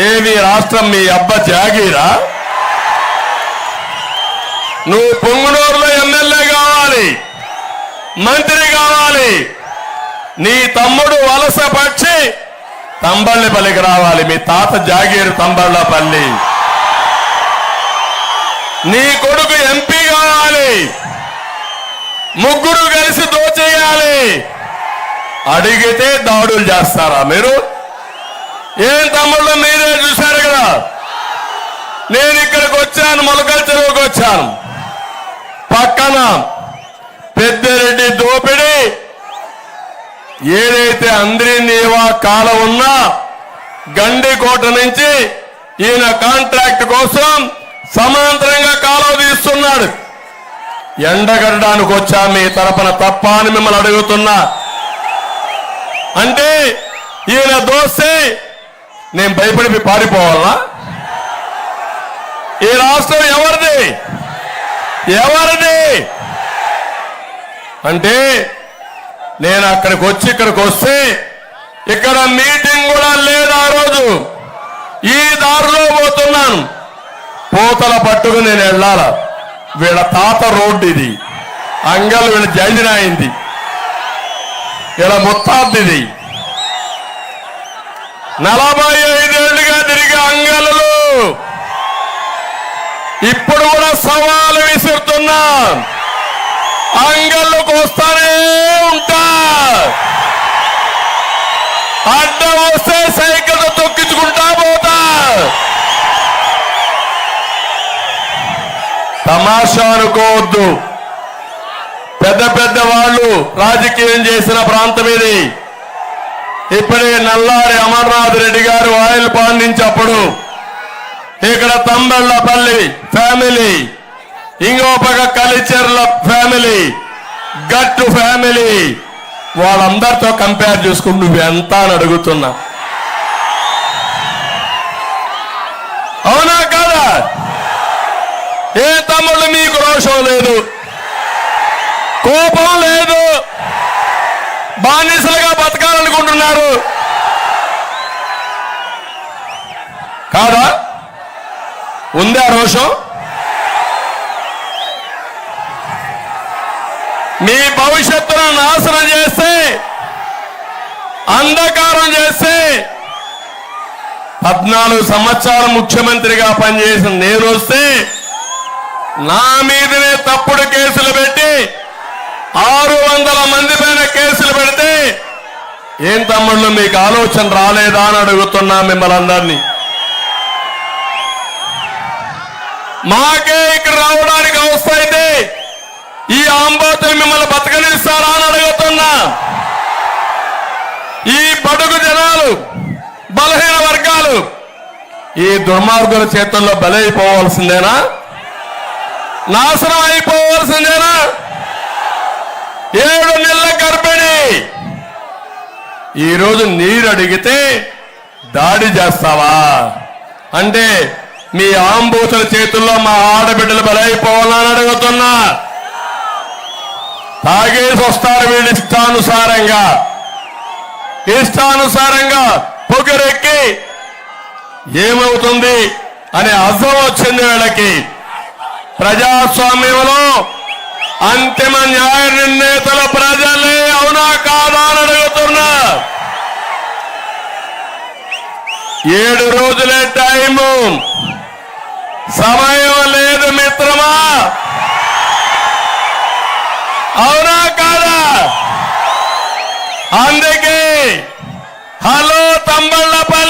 ఏది రాష్ట్రం మీ అబ్బ జాగీరా? నువ్వు పొంగునూరులో ఎమ్మెల్యే కావాలి, మంత్రి కావాలి, నీ తమ్ముడు వలస పక్షి తంబళ్ళపల్లికి రావాలి. మీ తాత జాగీరు తంబళ్ళపల్లి. నీ కొడుకు ఎంపీ కావాలి, ముగ్గురు కలిసి దోచేయాలి. అడిగితే దాడులు చేస్తారా మీరు? ఏం తమ్ముళ్ళు మీరే చూశారు కదా. నేను ఇక్కడికి వచ్చాను, మొలకల చెరువుకి వచ్చాను. పక్కన పెద్దిరెడ్డి దోపిడి ఏదైతే అంద్రినీవా కాలం ఉన్నా గండికోట నుంచి ఈయన కాంట్రాక్ట్ కోసం సమాంతరంగా కాలువ తీస్తున్నాడు. ఎండగడడానికి వచ్చా మీ తరపున తప్ప అని మిమ్మల్ని అడుగుతున్నా. అంటే ఈయన దోస్తే నేను భయపడి పారిపోవాలా? ఈ రాష్ట్రం ఎవరిది? ఎవరిది అంటే నేను అక్కడికి వచ్చి ఇక్కడికి వస్తే ఇక్కడ మీటింగ్ కూడా లేదు. ఆ రోజు ఈ దారిలో పోతున్నాను, పూతల పట్టుకు నేను వెళ్ళాల. వీళ్ళ తాత రోడ్డు ఇది, అంగల్ వీళ్ళ జైజనాయింది, ఇలా ముత్తాద్దిది. 45 ఏళ్లుగా తిరిగే అంగళ్ళు ఇప్పుడు కూడా సవాలు విసురుతున్నా. అంగళ్ళకు వస్తానే ఉంటా, అడ్డం వస్తే సైకిల్ తొక్కించుకుంటా పోతా. తమాషా అనుకోవద్దు. పెద్ద పెద్ద వాళ్ళు రాజకీయం చేసిన ప్రాంతం ఇది. ఇప్పుడే నల్లారి అమర్నాథ్ రెడ్డి గారు ఆయిల్ పండించప్పుడు ఇక్కడ తంబళ్ళపల్లి ఫ్యామిలీ, ఇంకో పక్క కలిచెర్ల ఫ్యామిలీ, గట్టు ఫ్యామిలీ, వాళ్ళందరితో కంపేర్ చేసుకుని నువ్వెంత అని అడుగుతున్నా. అవునా కాదా? ఏ తమ్ముళ్ళు మీకు రోషం లేదు, కోపం లేదు, బానిసలుగా బతకాలనుకుంటున్నారు కాదా? ఉందా రోషం? మీ భవిష్యత్తును నాశనం చేస్తే, అంధకారం చేస్తే, 14 సంవత్సరాలు ముఖ్యమంత్రిగా పనిచేసిన నేను వస్తే నా మీదనే తప్పుడు కేసులు పెట్టి 600 మంది పైన కేసులు పెడితే ఏం తమ్ముళ్ళు మీకు ఆలోచన రాలేదా అని అడుగుతున్నా మిమ్మల్ని అందరినీ. మాకే ఇక్కడ రావడానికి అవస్థ అయితే ఈ ఆంబోతులు మిమ్మల్ని బతకనిస్తారా అని అడుగుతున్నా. ఈ బడుగు జనాలు, బలహీన వర్గాలు ఈ దుర్మార్గుల చేతుల్లో బలైపోవాల్సిందేనా? నాశనం అయిపోవాల్సిందేనా? 7 నెలల గర్భిణి ఈరోజు నీరు అడిగితే దాడి చేస్తావా? అంటే మీ ఆంబోతుల చేతుల్లో మా ఆడబిడ్డలు బలైపోవాలని అడుగుతున్నా. తాగేసి వస్తారు వీళ్ళు ఇష్టానుసారంగా పొగరెక్కి ఏమవుతుంది అనే అర్థం వచ్చింది వీళ్ళకి. ప్రజాస్వామ్యంలో అంతిమ న్యాయ నిర్ణేతల ప్రజలే, అవునా కాదా అని అడుగుతున్నా. 7 రోజులే టైము, సమయం లేదు మిత్రమా. అవునా కాదా? అందుకే హలో తంబళ్ళపల్లి.